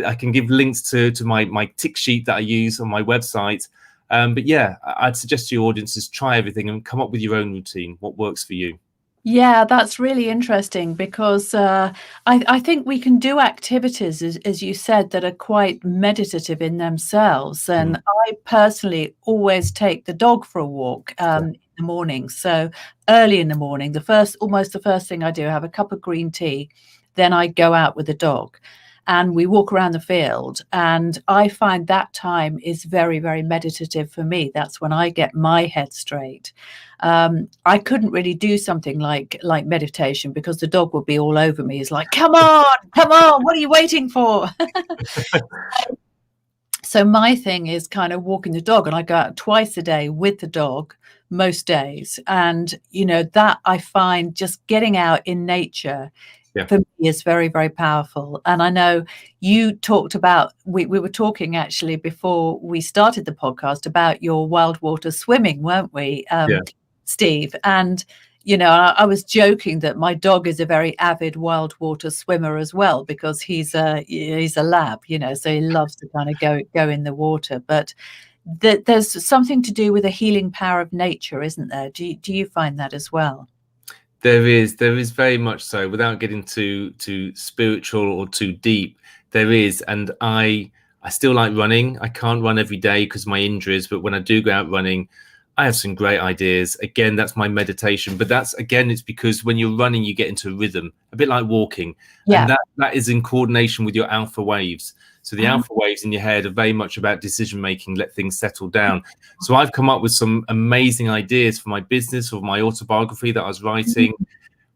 I can give links to my tick sheet that I use on my website. But yeah, I'd suggest to your audiences, try everything and come up with your own routine, what works for you. Yeah, that's really interesting, because I think we can do activities, as you said, that are quite meditative in themselves. And I personally always take the dog for a walk in the morning. So early in the morning, almost the first thing I do, I have a cup of green tea, then I go out with the dog. And we walk around the field, and I find that time is very, very meditative for me. That's when I get my head straight. I couldn't really do something like meditation, because the dog would be all over me. He's like, come on, what are you waiting for? So my thing is kind of walking the dog, and I go out twice a day with the dog most days. And, that I find just getting out in nature Yeah. for me is very, very powerful. And I know you talked about, we were talking actually before we started the podcast about your wild water swimming, weren't we, Yeah. Steve? And, I was joking that my dog is a very avid wild water swimmer as well, because he's a lab, so he loves to kind of go in the water. But there's something to do with the healing power of nature, isn't there? Do you find that as well? There is very much so. Without getting too spiritual or too deep, there is. And I still like running. I can't run every day because of my injuries, but when I do go out running, I have some great ideas. Again, that's my meditation. But it's because when you're running, you get into a rhythm, a bit like walking. Yeah. And that is in coordination with your alpha waves. So the alpha waves in your head are very much about decision making, let things settle down. So I've come up with some amazing ideas for my business or my autobiography that I was writing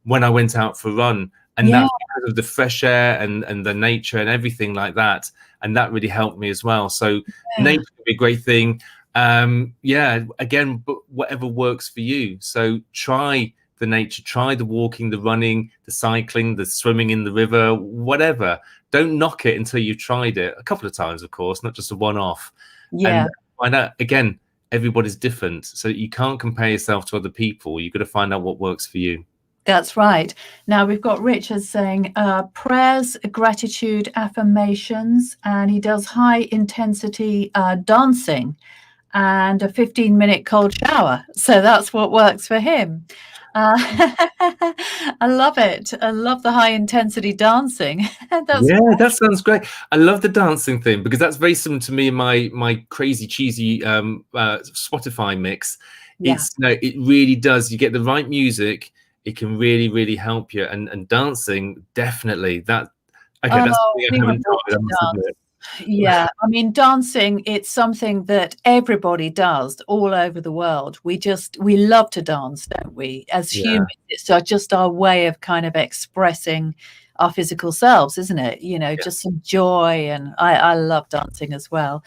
when I went out for a run. And that's because of the fresh air and the nature and everything like that. And that really helped me as well. So nature can be a great thing. Again, but whatever works for you. So try the nature, try the walking, the running, the cycling, the swimming in the river, whatever. Don't knock it until you've tried it a couple of times, of course, not just a one-off. Yeah. And find out, again, everybody's different. So you can't compare yourself to other people. You've got to find out what works for you. That's right. Now we've got Richard saying prayers, gratitude, affirmations, and he does high intensity dancing and a 15-minute cold shower. So that's what works for him. I love it. I love the high intensity dancing. That sounds great. I love the dancing thing because that's very similar to me and my crazy cheesy Spotify mix. It really does. You get the right music, it can really, really help you. And dancing, definitely. That's something I haven't tried, I must admit. Yeah, I mean, dancing, it's something that everybody does all over the world. We love to dance, don't we? As humans, it's just our way of kind of expressing our physical selves, isn't it? Just some joy. And I love dancing as well.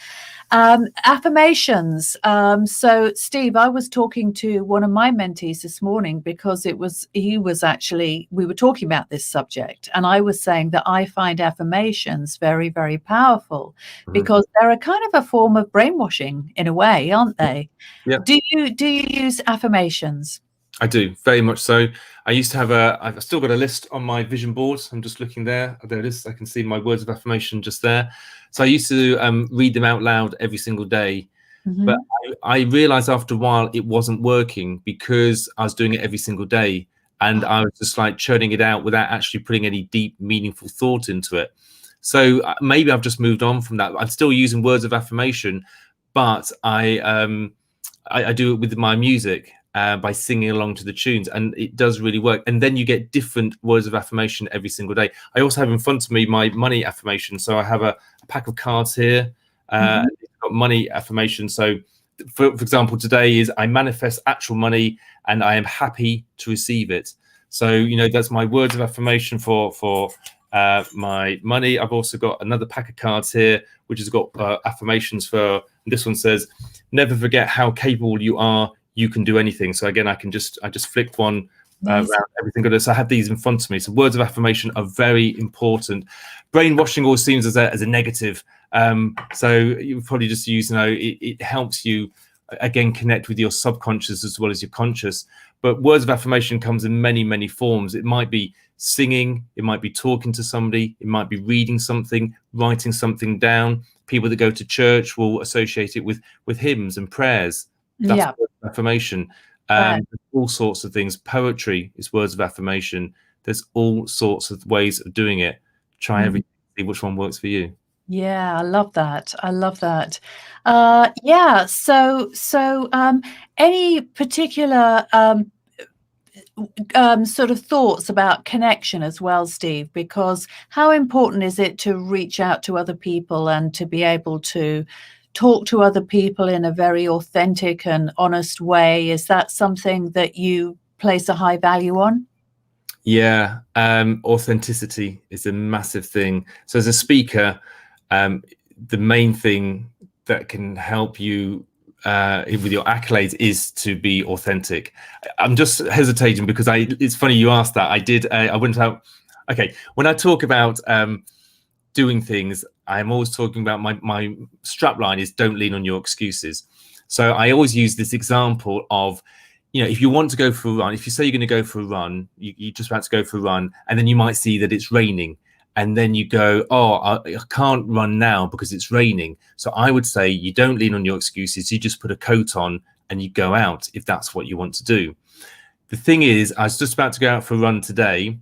Affirmations. So Steve, I was talking to one of my mentees this morning because we were talking about this subject, and I was saying that I find affirmations very, very powerful because they're a kind of a form of brainwashing in a way, aren't they? Yeah. Do you use affirmations? I do, very much so. I used to have I've still got a list on my vision board. I'm just looking there. There it is. I can see my words of affirmation just there. So I used to read them out loud every single day. But I realized after a while it wasn't working because I was doing it every single day. And I was just like churning it out without actually putting any deep, meaningful thought into it. So maybe I've just moved on from that. I'm still using words of affirmation, but I do it with my music. By singing along to the tunes, and it does really work. And then you get different words of affirmation every single day. I also have in front of me my money affirmation. So I have a pack of cards here. It's got money affirmation. So for example, today is I manifest actual money and I am happy to receive it. So that's my words of affirmation for my money. I've also got another pack of cards here which has got affirmations for, this one says, never forget how capable you are. You can do anything. So again, I just flicked one around everything. So I have these in front of me. So words of affirmation are very important. Brainwashing always seems as a negative. So you probably just use, it helps you again connect with your subconscious as well as your conscious. But words of affirmation comes in many, many forms. It might be singing, it might be talking to somebody, it might be reading something, writing something down. People that go to church will associate it with hymns and prayers. That's words of affirmation. All sorts of things. Poetry is words of affirmation. There's all sorts of ways of doing it. Try everything, see which one works for you. Yeah, I love that. So any particular sort of thoughts about connection as well, Steve? Because how important is it to reach out to other people and to be able to talk to other people in a very authentic and honest way? Is that something that you place a high value on? Yeah, authenticity is a massive thing. So as a speaker, the main thing that can help you with your accolades is to be authentic. I'm just hesitating because it's funny you asked that. I went out. Okay, when I talk about doing things, I'm always talking about my strap line is don't lean on your excuses. So I always use this example of, if you want to go for a run, if you say you're going to go for a run, you're just about to go for a run, and then you might see that it's raining. And then you go, oh, I can't run now because it's raining. So I would say you don't lean on your excuses. You just put a coat on and you go out if that's what you want to do. The thing is, I was just about to go out for a run today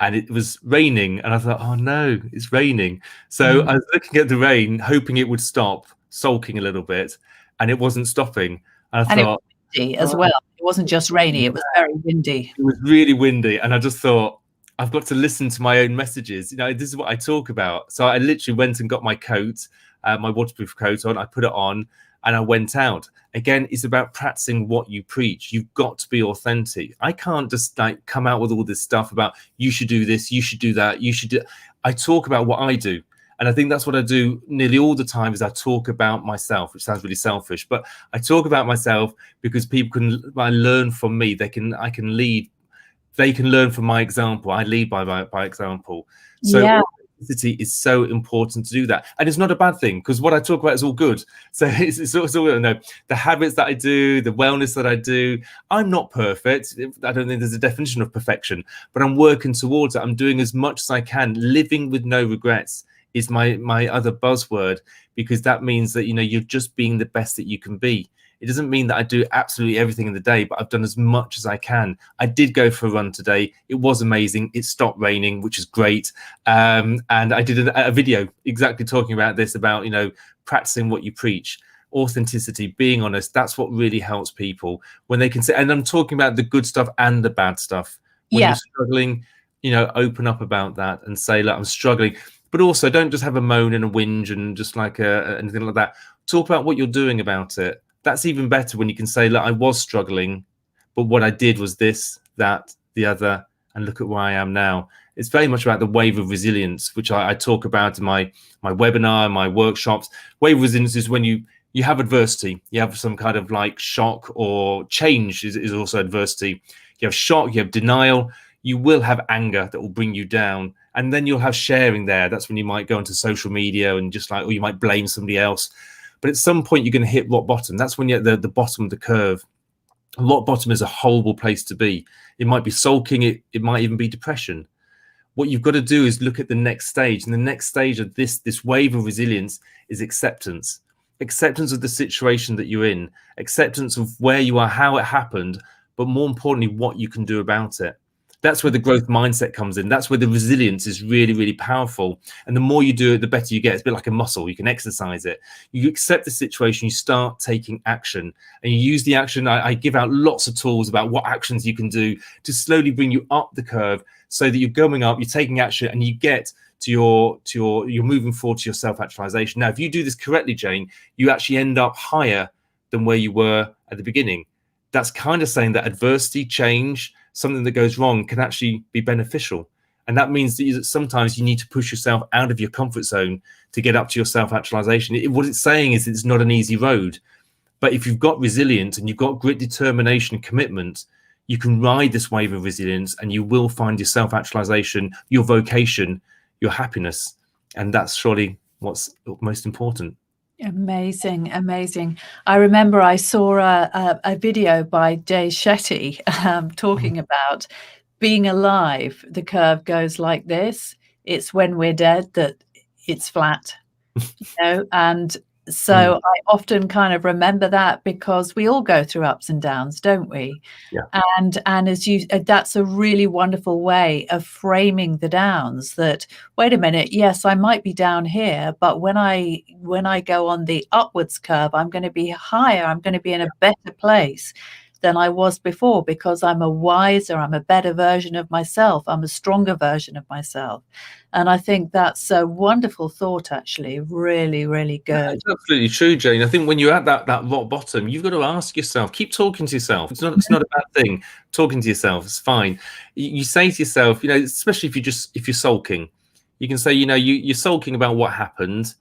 and it was raining. And I thought, oh, no, it's raining. So I was looking at the rain, hoping it would stop, sulking a little bit. And it wasn't stopping. And I thought, it was windy as well. It wasn't just rainy. It was very windy. It was really windy. And I just thought, I've got to listen to my own messages. This is what I talk about. So I literally went and got my coat, my waterproof coat on. I put it on and I went out. Again, it's about practicing what you preach. You've got to be authentic. I can't just come out with all this stuff about you should do this, you should do that, you should do. I talk about what I do. And I think that's what I do nearly all the time is I talk about myself, which sounds really selfish, but I talk about myself because people can learn from me. I can lead. They can learn from my example. I lead by example. So authenticity is so important to do that. And it's not a bad thing because what I talk about is all good. So it's all the habits that I do, the wellness that I do. I'm not perfect. I don't think there's a definition of perfection, but I'm working towards it. I'm doing as much as I can. Living with no regrets is my other buzzword, because that means that, you're just being the best that you can be. It doesn't mean that I do absolutely everything in the day, but I've done as much as I can. I did go for a run today. It was amazing. It stopped raining, which is great. And I did a video exactly talking about this, about, practicing what you preach, authenticity, being honest. That's what really helps people when they can say, and I'm talking about the good stuff and the bad stuff. When you're struggling, open up about that and say, look, I'm struggling. But also don't just have a moan and a whinge and just anything like that. Talk about what you're doing about it. That's even better when you can say, look, I was struggling, but what I did was this, that, the other, and look at where I am now. It's very much about the wave of resilience, which I talk about in my webinar, my workshops. Wave of resilience is when you have adversity, you have some kind of shock, or change is also adversity. You have shock, you have denial, you will have anger that will bring you down. And then you'll have sharing there. That's when you might go into social media and or you might blame somebody else. But at some point, you're going to hit rock bottom. That's when you're at the bottom of the curve. Rock bottom is a horrible place to be. It might be sulking. It might even be depression. What you've got to do is look at the next stage. And the next stage of this wave of resilience is acceptance. Acceptance of the situation that you're in. Acceptance of where you are, how it happened. But more importantly, what you can do about it. That's where the growth mindset comes in. That's where the resilience is really, really powerful. And the more you do it, the better you get. It's a bit like a muscle. You can exercise it. You accept the situation. You start taking action. And you use the action. I give out lots of tools about what actions you can do to slowly bring you up the curve so that you're going up, you're taking action, and you get to you're moving forward to your self-actualization. Now, if you do this correctly, Jane, you actually end up higher than where you were at the beginning. That's kind of saying that adversity, change, something that goes wrong can actually be beneficial. And that means that sometimes you need to push yourself out of your comfort zone to get up to your self-actualization. What it's saying is it's not an easy road. But if you've got resilience and you've got grit, determination, commitment, you can ride this wave of resilience and you will find your self-actualization, your vocation, your happiness. And that's surely what's most important. Amazing, amazing. I remember I saw a video by Jay Shetty talking about being alive. The curve goes like this. It's when we're dead that it's flat, and so I often kind of remember that because we all go through ups and downs, don't we? Yeah. And as that's a really wonderful way of framing the downs, that, wait a minute, yes, I might be down here, but when I go on the upwards curve, I'm going to be higher. I'm going to be in a better place than I was before, because I'm I'm a better version of myself. I'm a stronger version of myself. And I think that's a wonderful thought, actually. Really, really good. Yeah, it's absolutely true, Jane. I think when you're at that rock bottom, you've got to ask yourself, keep talking to yourself. It's not a bad thing. Talking to yourself, it's fine. You say to yourself, especially if you're sulking, you can say, you're sulking about what happened.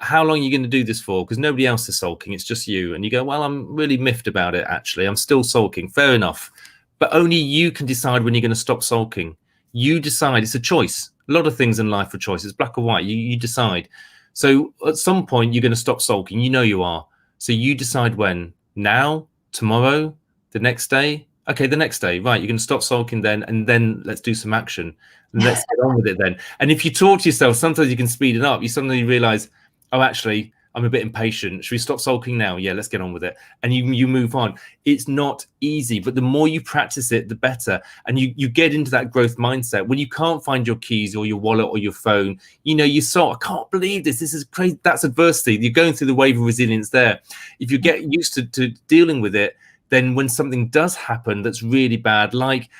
how long are you going to do this for? Because nobody else is sulking. It's just you. And you go, well, I'm really miffed about it, actually. I'm still sulking. Fair enough. But only you can decide when you're going to stop sulking. You decide. It's a choice. A lot of things in life are choices, black or white. You decide. So at some point, you're going to stop sulking. You know you are. So you decide when. Now, tomorrow, the next day. Okay, the next day. Right, you're going to stop sulking then, and then let's do some action. And let's get on with it then. And if you talk to yourself, sometimes you can speed it up. You suddenly realize, oh, actually, I'm a bit impatient. Should we stop sulking now? Yeah, let's get on with it. And you move on. It's not easy, but the more you practice it, the better. And you get into that growth mindset. When you can't find your keys or your wallet or your phone, you sort, I can't believe this. This is crazy. That's adversity. You're going through the wave of resilience there. If you get used to dealing with it, then when something does happen that's really bad, like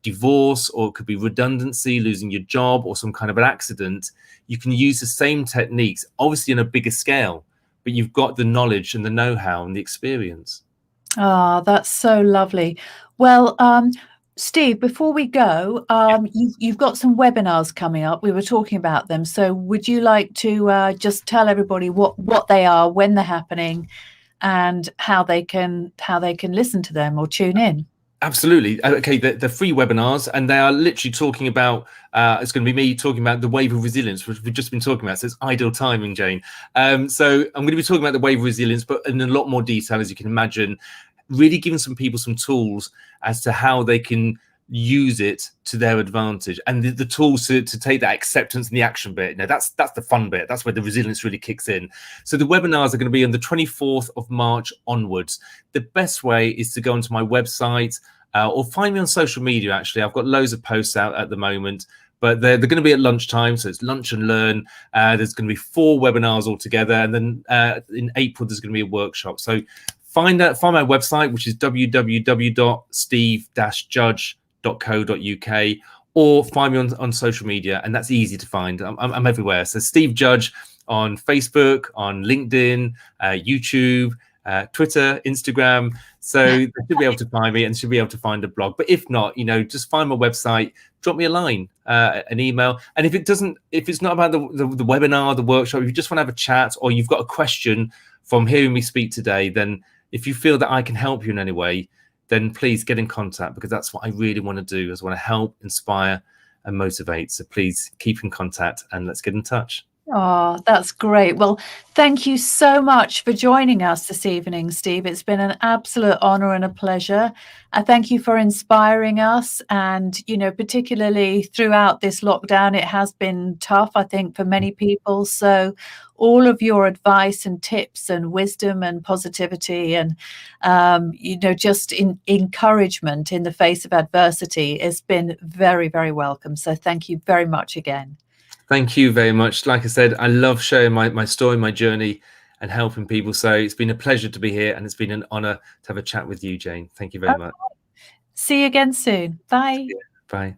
divorce, or it could be redundancy, losing your job, or some kind of an accident, you can use the same techniques, obviously on a bigger scale, but you've got the knowledge and the know-how and the experience. Ah, that's so lovely. Well, Steve, before we go, you've got some webinars coming up. We were talking about them. So would you like to just tell everybody what they are, when they're happening, and how they can listen to them or tune in? Absolutely. Okay, the free webinars, and they are literally talking about, it's going to be me talking about the wave of resilience, which we've just been talking about. So it's ideal timing, Jane. So I'm going to be talking about the wave of resilience, but in a lot more detail, as you can imagine, really giving some people some tools as to how they can use it to their advantage, and the tools to take that acceptance and the action bit. That's the fun bit. That's where the resilience really kicks in. So the webinars are going to be on the 24th of March onwards. The best way is to go onto my website or find me on social media. Actually, I've got loads of posts out at the moment, but they're going to be at lunchtime. So it's lunch and learn. There's going to be 4 webinars altogether, and then in April there's going to be a workshop. So find my website, which is www.steve-judge.co.uk, or find me on social media, and that's easy to find. I'm everywhere. So Steve Judge on Facebook, on LinkedIn, YouTube, Twitter, Instagram. So they should be able to find me and should be able to find a blog. But if not, just find my website, drop me a line, an email. And if it's not about the webinar, the workshop, if you just want to have a chat, or you've got a question from hearing me speak today, then if you feel that I can help you in any way, then please get in contact, because that's what I really want to do. I just want to help, inspire, and motivate. So please keep in contact and let's get in touch. Oh, that's great. Well, thank you so much for joining us this evening, Steve. It's been an absolute honor and a pleasure. I thank you for inspiring us. And, particularly throughout this lockdown, it has been tough, I think, for many people. So all of your advice and tips and wisdom and positivity and, just encouragement in the face of adversity has been very, very welcome. So thank you very much again. Thank you very much. Like I said, I love sharing my story, my journey, and helping people. So it's been a pleasure to be here, and it's been an honor to have a chat with you, Jane. Thank you very much. See you again soon. Bye. Bye.